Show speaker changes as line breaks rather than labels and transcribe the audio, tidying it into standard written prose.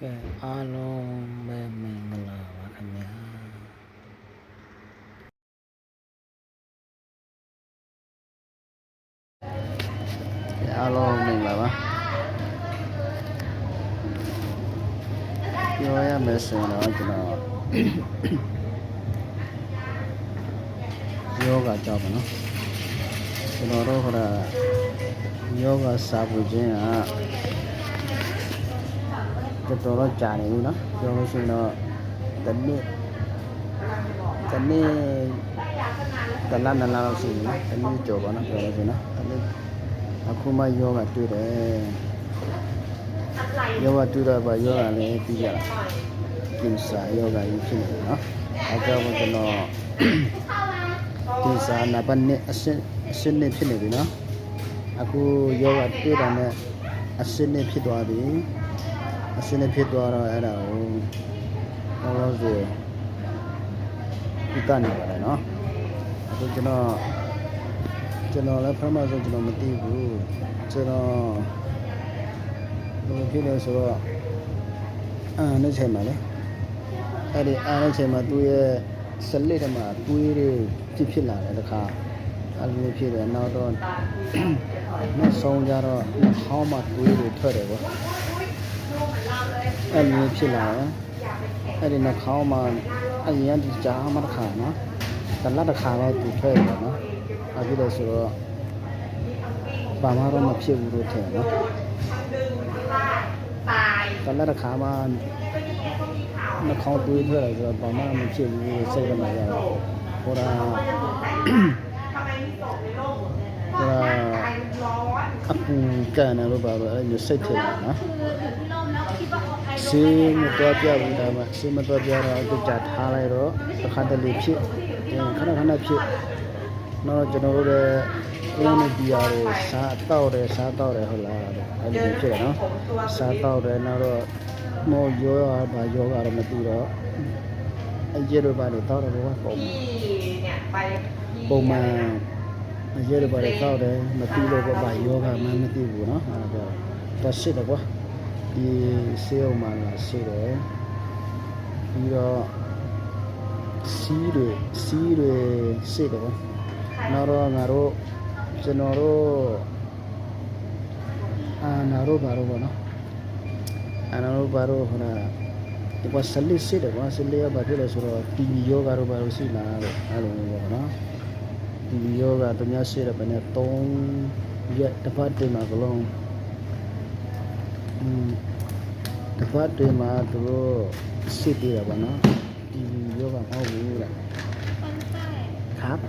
ကဲအားလုံးပဲမင်္ဂလာပါခင်ဗျာအားလုံးမင်္ဂလာပါပြောရမယ်ဆိုတော့ကျွန်တော်ယောဂကြောက်ပါနော်ကျွန်တော်တို့ခေါ်တာယောဂစာပူခြင်းကတော်တော်ကြာနေပြီနော်ပြောလို့ရှိရင်တော့တစ်နေ့တလနှစ်လလောက်ရှိပြီနော်တစ်နေ့ကျော်ပါနော်ပြောလို့ရှိရင်နော်အခုမှယောဂတွေ့တယ်ယောဂတွေ့တော့ပါယောဂလည်းပြီးကြတာကိစ္စယောဂကြီးဖြစ်နေတယ်နော်အဲကြောင့်ကျွန်တော်ဒီစာနာပတ်နဲ့အရှင်းနဲ့ဖြစ်နေပြီနော်အခုယောဂတွေ့တာနဲ့အရှင်းနဲ့ဖြစ်သွားပြီအရှင်းနဲ့ဖြစ်သွားတော့အဲ့ဒါကိုဘာလို့ဆိုဒီကနေပါလေနော်အခုကျွန်တော်လည်းဖမ်းမဆိုကျွန်တော်မသိဘူးကျွန်တော်ဘယ်ဖြစ်လဲဆိုတော့နေ့ချိန်မှာလေအဲ့ဒီနေ့ချိန်မှာသူ့ရဲ့စလစ်တမှာတွေးတွေဖြစ်လာတယ်တခါအဲ့လိုဖြစ်တယ်နောက်တော့နောက်ဆုံးကြတော့ဟောင်းမှတွေးတွေထွက်တယ်ပေါ့အဲ့လိုဖြစ်လာတယ်အဲ့ဒီနှာခေါင်းမှာအရင်ကကြားမှတစ်ခါနော်တလတစ်ခါတော့သူထွက်တယ်နော်အဲ့ဒီလို့ဆိုတော့ဘာမှတော့မဖြစ်ဘူးလို့ထင်နော်တလတစ်ခါမှနှာခေါင်းတွေးထွက်တယ်ဆိုတော့ဘာမှမဖြစ်ဘူးစိတ်ကမှရတော့ဟိုဒါအပူကန်တယ်လို့ပါတော့အဲ့လိုစိတ်ထင်တယ်နော်စီမတော်ပြဘူးဒါမှစီမတော်ပြတော့အခုကြာထားလိုက်တော့တစ်ခါတလေဖြစ်ခဏဖြစ်တော့ကျွန်တော်တို့လည်းကိုယ်နဲ့တရားတွေစားတောက်တယ်ဟုတ်လားအဲ့လိုဖြစ်တယ်နော်စားတောက်တယ်နောက်တော့မောယောဂဘာယောဂတော့မသိတော့အကျဲတို့ဘာတွေတောက်တယ်ဘောပုံမှန်အကျဲတို့ဘာတွေတောက်တယ်မသိလို့ဘာယောဂမှမသိဘူးနော်အဲ့ဒါတော့ရှစ်တယ်ကွာဒီဆေးဥမာလာရှိတယ်ပြီးတော့စီးတွေရှိတယ်ကွာနောက်တော့ကျွန်တော်တို့နာတို့ဘာလို့ပေါ့နော်နာတို့ဘာလို့ဟိုနာဒီကဆလစ်ရှိတယ်ကွာဆလစ်ကဘာဖြစ်လဲဆိုတော့တီဗီယောဂတို့ဘာလို့ရှိလာတော့အဲ့လိုမျိုးပေါ့နော်တီဗီယောဂတများရှိတယ်ဘယ်နဲ့3ရက်တစ်ပတ်တည်းမှာကလုံးတစ်ပတ်တည်းမှာသူတို့ရှိသေးတယ်ပေါ့နော်တီဗီယောဂမဟုတ်ဘူးတဲ့ครับ